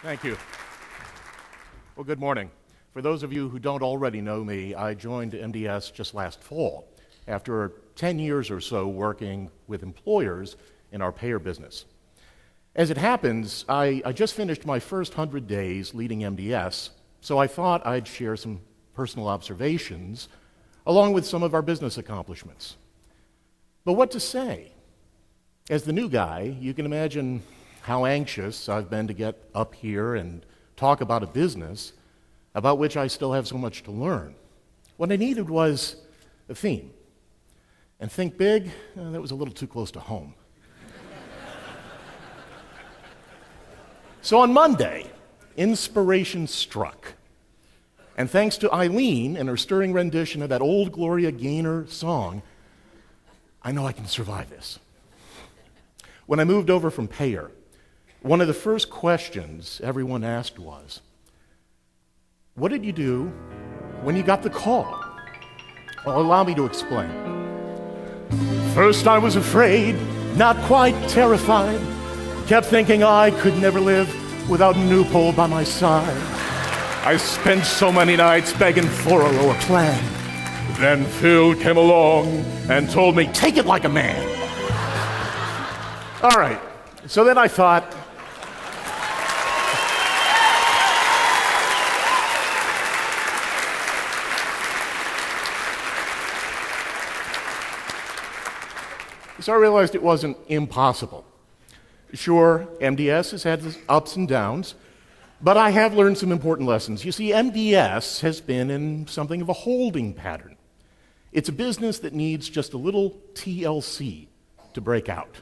Thank you. Well, good morning. For those of you who don't already know me, I joined MDS just last fall after 10 years or so working with employers in our payer business. As it happens, I just finished my first 100 days leading MDS, so I thought I'd share some personal observations along with some of our business accomplishments. But what to say? As the new guy, you can imagine how anxious I've been to get up here and talk about a business about which I still have so much to learn. What I needed was a theme. And think big, that was a little too close to home. So on Monday, inspiration struck. And thanks to Eileen and her stirring rendition of that old Gloria Gaynor song, I know I can survive this. When I moved over from payer, one of the first questions everyone asked was, what did you do when you got the call? Well, allow me to explain. First I was afraid, not quite terrified, kept thinking I could never live without Newpole by my side. I spent so many nights begging for a lower plan. Then Phil came along and told me, take it like a man. All right, so then I thought, so I realized it wasn't impossible. Sure, MDS has had its ups and downs, but I have learned some important lessons. You see, MDS has been in something of a holding pattern. It's a business that needs just a little TLC to break out.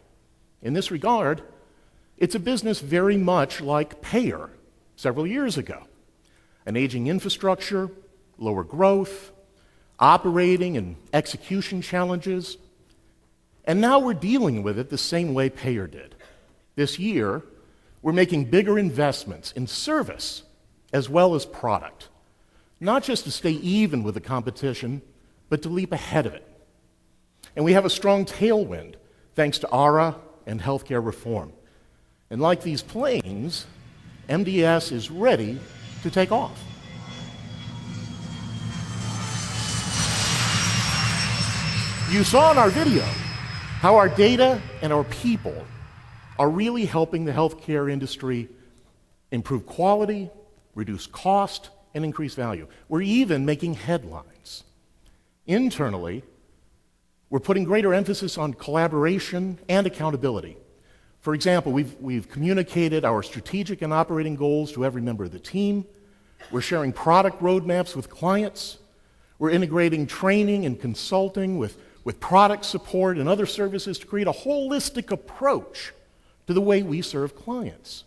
In this regard, it's a business very much like payer several years ago. An aging infrastructure, lower growth, operating and execution challenges, and now we're dealing with it the same way payer did. This year, we're making bigger investments in service as well as product, not just to stay even with the competition, but to leap ahead of it. And we have a strong tailwind thanks to ARA and healthcare reform. And like these planes, MDS is ready to take off. You saw in our video how our data and our people are really helping the healthcare industry improve quality, reduce cost, and increase value. We're even making headlines. Internally, we're putting greater emphasis on collaboration and accountability. For example, we've communicated our strategic and operating goals to every member of the team. We're sharing product roadmaps with clients. We're integrating training and consulting with product support and other services to create a holistic approach to the way we serve clients.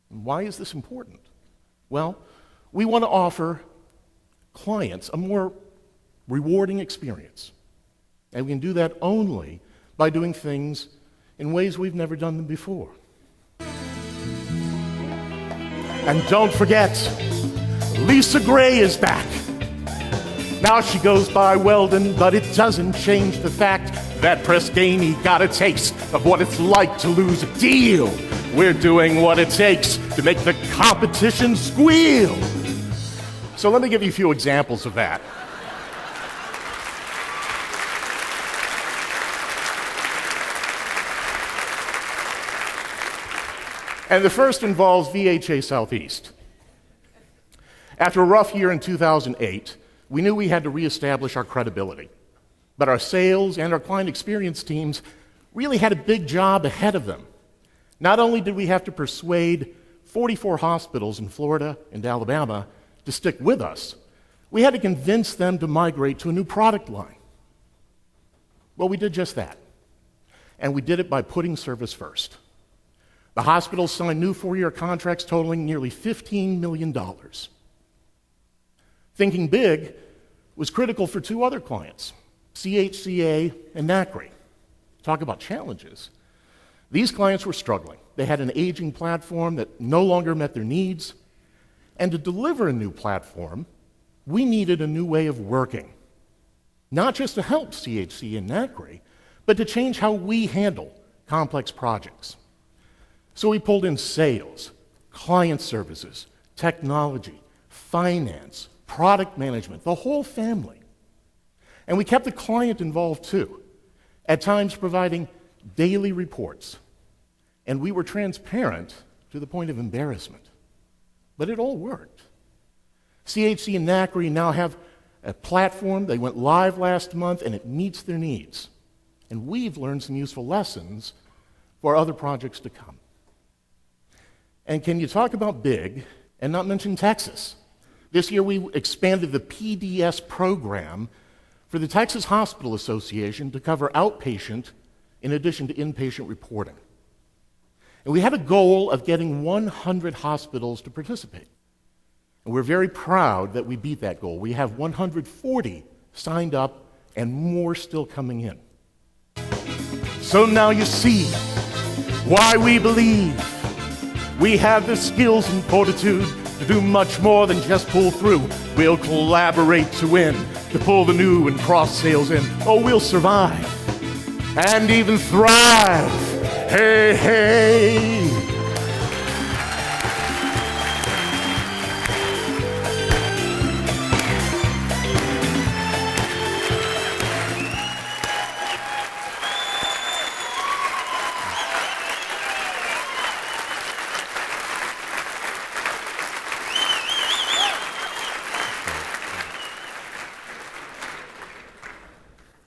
And why is this important? Well, we want to offer clients a more rewarding experience. And we can do that only by doing things in ways we've never done them before. And don't forget, Lisa Gray is back. Now she goes by Weldon, but it doesn't change the fact that Prescani got a taste of what it's like to lose a deal. We're doing what it takes to make the competition squeal. So let me give you a few examples of that. And the first involves VHA Southeast. After a rough year in 2008, we knew we had to reestablish our credibility. But our sales and our client experience teams really had a big job ahead of them. Not only did we have to persuade 44 hospitals in Florida and Alabama to stick with us, we had to convince them to migrate to a new product line. Well, we did just that. And we did it by putting service first. The hospitals signed new 4-year contracts totaling nearly $15 million. Thinking big was critical for 2 other clients, CHCA and NACRI. Talk about challenges. These clients were struggling. They had an aging platform that no longer met their needs. And to deliver a new platform, we needed a new way of working. Not just to help CHCA and NACRI, but to change how we handle complex projects. So we pulled in sales, client services, technology, finance, product management, the whole family. And we kept the client involved too, at times providing daily reports. And we were transparent to the point of embarrassment. But it all worked. CHC and NACRI now have a platform. They went live last month, and it meets their needs. And we've learned some useful lessons for other projects to come. And can you talk about big and not mention Texas? This year we expanded the PDS program for the Texas Hospital Association to cover outpatient in addition to inpatient reporting. And we had a goal of getting 100 hospitals to participate. And we're very proud that we beat that goal. We have 140 signed up and more still coming in. So now you see why we believe we have the skills and fortitude to do much more than just pull through. We'll collaborate to win, to pull the new and cross sales in. Oh, we'll survive and even thrive. Hey, hey.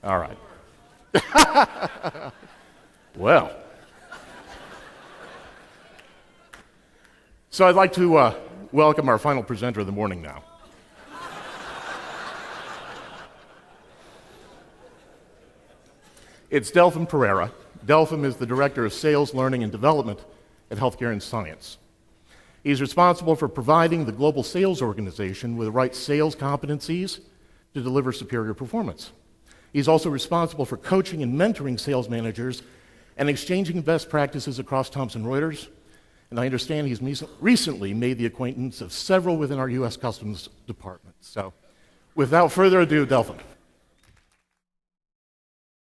All right. Well. So I'd like to welcome our final presenter of the morning now. It's Delphine Pereira. Delphine is the Director of Sales, Learning, and Development at Healthcare and Science. He's responsible for providing the global sales organization with the right sales competencies to deliver superior performance. He's also responsible for coaching and mentoring sales managers and exchanging best practices across Thomson Reuters. And I understand he's recently made the acquaintance of several within our U.S. Customs Department. So without further ado, Delphine.